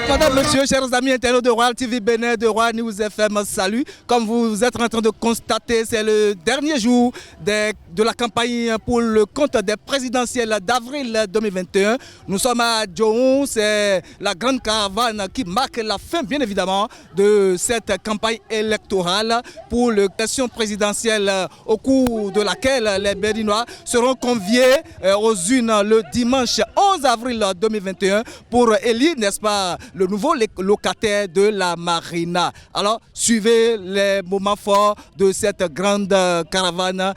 Madame, monsieur, chers amis internautes de Royal TV Bénin, de Royal News FM, salut. Comme vous êtes en train de constater, c'est le dernier jour de la campagne pour le compte des présidentielles d'avril 2021. Nous sommes à Djohou, c'est la grande caravane qui marque la fin, bien évidemment, de cette campagne électorale pour l'élection présidentielle au cours de laquelle les Béninois seront conviés aux urnes le dimanche 11 avril 2021 pour élire, n'est-ce pas, le nouveau locataire de la Marina. Alors, suivez les moments forts de cette grande caravane.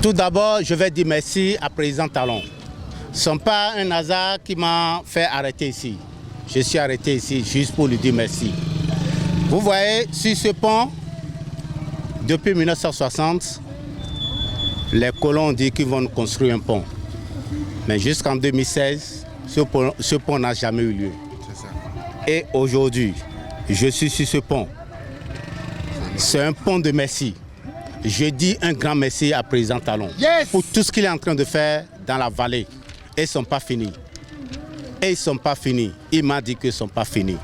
Tout d'abord, je vais dire merci à Président Talon. Ce n'est pas un hasard qui m'a fait arrêter ici. Je suis arrêté ici juste pour lui dire merci. Vous voyez, sur ce pont, depuis 1960, les colons ont dit qu'ils vont construire un pont. Mais jusqu'en 2016, ce pont n'a jamais eu lieu. Et aujourd'hui, je suis sur ce pont. C'est un pont de merci. Je dis un grand merci à Président Talon pour tout ce qu'il est en train de faire dans la vallée. Et ils ne sont pas finis. Et ils ne sont pas finis. Il m'a dit qu'ils ne sont pas finis.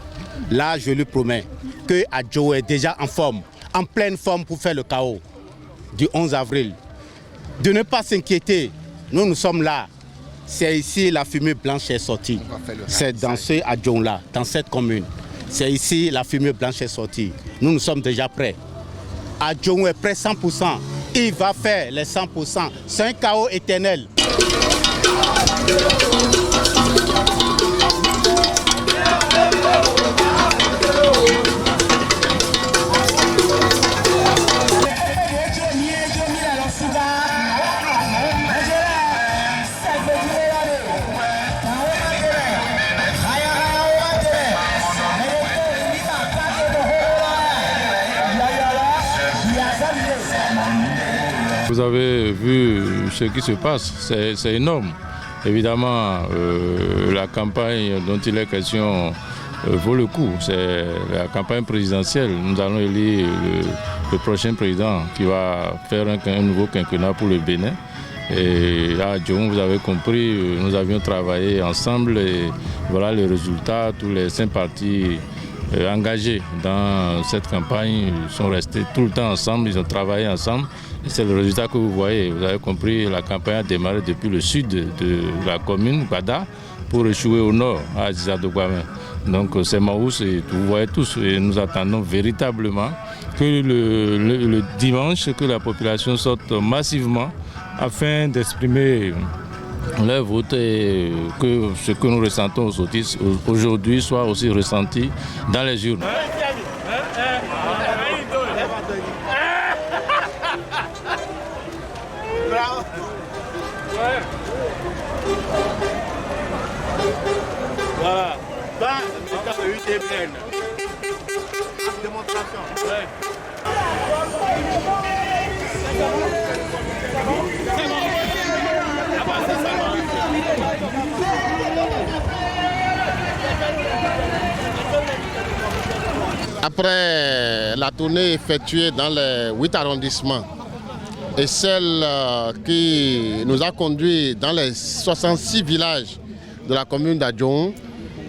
Là, je lui promets que Adjo est déjà en forme, en pleine forme pour faire le chaos du 11 avril. De ne pas s'inquiéter. Nous sommes là. C'est ici la fumée blanche est sortie. C'est dans ce Adjo-là, dans cette commune. C'est ici la fumée blanche est sortie. Nous sommes déjà prêts. Adjo est prêt 100%. Il va faire les 100%. C'est un chaos éternel. Vous avez vu ce qui se passe, c'est énorme. Évidemment, la campagne dont il est question vaut le coup. C'est la campagne présidentielle. Nous allons élire le prochain président qui va faire un nouveau quinquennat pour le Bénin. Et à Djohou, vous avez compris, nous avions travaillé ensemble et voilà les résultats. Tous les 5 partis engagés dans cette campagne sont restés tout le temps ensemble, ils ont travaillé ensemble. C'est le résultat que vous voyez. Vous avez compris, la campagne a démarré depuis le sud de la commune, Bada, pour échouer au nord, à Zizadogouamen. Donc c'est Maous et vous voyez tous. Et nous attendons véritablement que le dimanche, que la population sorte massivement afin d'exprimer leur vote et que ce que nous ressentons aujourd'hui soit aussi ressenti dans les urnes. Voilà. Ça, c'est une idée pleine. Démonstration. Ouais. Après la tournée effectuée dans les 8 arrondissements et celle qui nous a conduit dans les 66 villages de la commune d'Adjohou,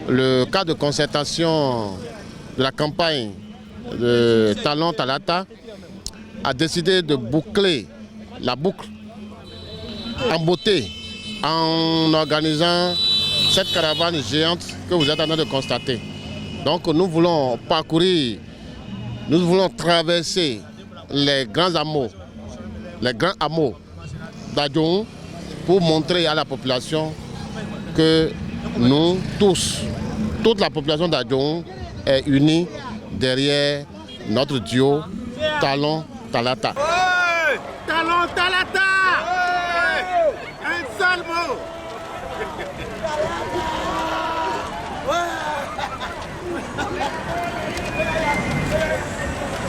le cas de concertation de la campagne de Talon Talata a décidé de boucler la boucle en beauté en organisant cette caravane géante que vous êtes en train de constater. Donc nous voulons parcourir, nous voulons traverser les grands hameaux d'Adjohou pour montrer à la population que nous tous, toute la population d'Adjohou est unie derrière notre duo Talon Talata. Talon Talata!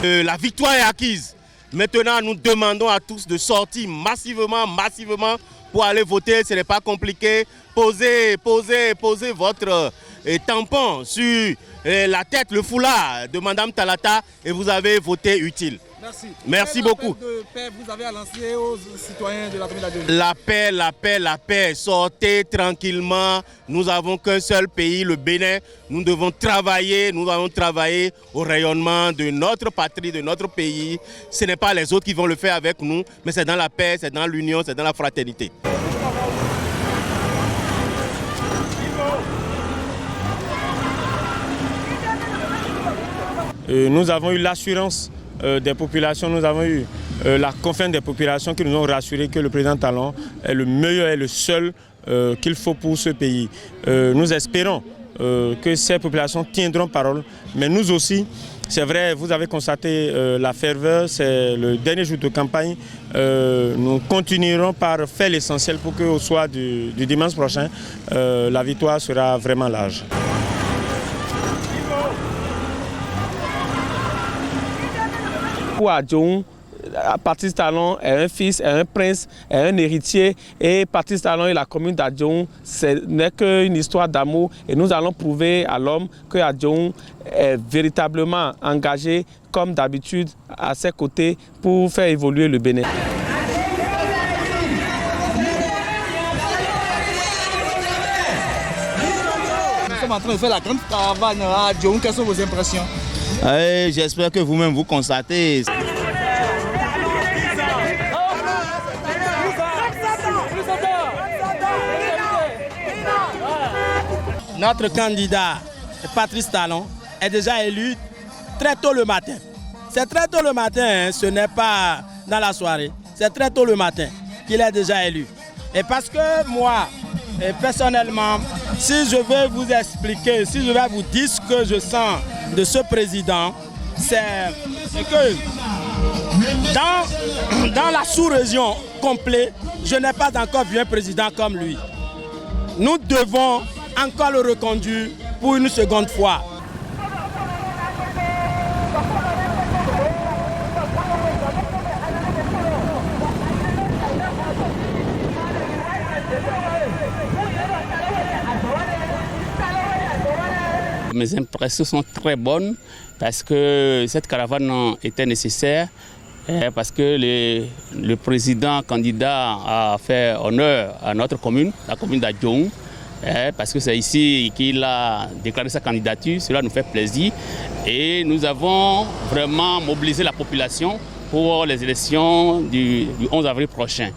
La victoire est acquise. Maintenant, nous demandons à tous de sortir massivement pour aller voter. Ce n'est pas compliqué. Posez votre tampon sur la tête, le foulard de Madame Talata et vous avez voté utile. Merci. Merci beaucoup. De paix vous avez à lancer aux citoyens de la commune d'Adjoum. La paix. Sortez tranquillement. Nous n'avons qu'un seul pays, le Bénin. Nous devons travailler au rayonnement de notre patrie, de notre pays. Ce n'est pas les autres qui vont le faire avec nous, mais c'est dans la paix, c'est dans l'union, c'est dans la fraternité. Nous avons eu l'assurance des populations, nous avons eu la confiance des populations qui nous ont rassuré que le président Talon est le meilleur et le seul qu'il faut pour ce pays. Nous espérons que ces populations tiendront parole, mais nous aussi, c'est vrai, vous avez constaté la ferveur, c'est le dernier jour de campagne. Nous continuerons par faire l'essentiel pour qu'au soir du dimanche prochain, la victoire sera vraiment large. Pour Adjoum, Patrice Talon est un fils, est un prince, est un héritier. Et Patrice Talon et la commune d'Adjoum, ce n'est qu'une histoire d'amour. Et nous allons prouver à l'homme que Adjoum est véritablement engagé, comme d'habitude, à ses côtés pour faire évoluer le Bénin. Nous sommes en train de faire la grande caravane à Adjoum. Quelles sont vos impressions? J'espère que vous-même vous constatez. Notre candidat, Patrice Talon, est déjà élu très tôt le matin. C'est très tôt le matin, hein, ce n'est pas dans la soirée. C'est très tôt le matin qu'il est déjà élu. Et parce que moi, personnellement, si je vais vous expliquer, si je vais vous dire ce que je sens de ce président, c'est que dans la sous-région complète, je n'ai pas encore vu un président comme lui. Nous devons encore le reconduire pour une seconde fois. Mes impressions sont très bonnes parce que cette caravane était nécessaire, parce que le président candidat a fait honneur à notre commune, la commune d'Adjoum, parce que c'est ici qu'il a déclaré sa candidature. Cela nous fait plaisir et nous avons vraiment mobilisé la population pour les élections du 11 avril prochain.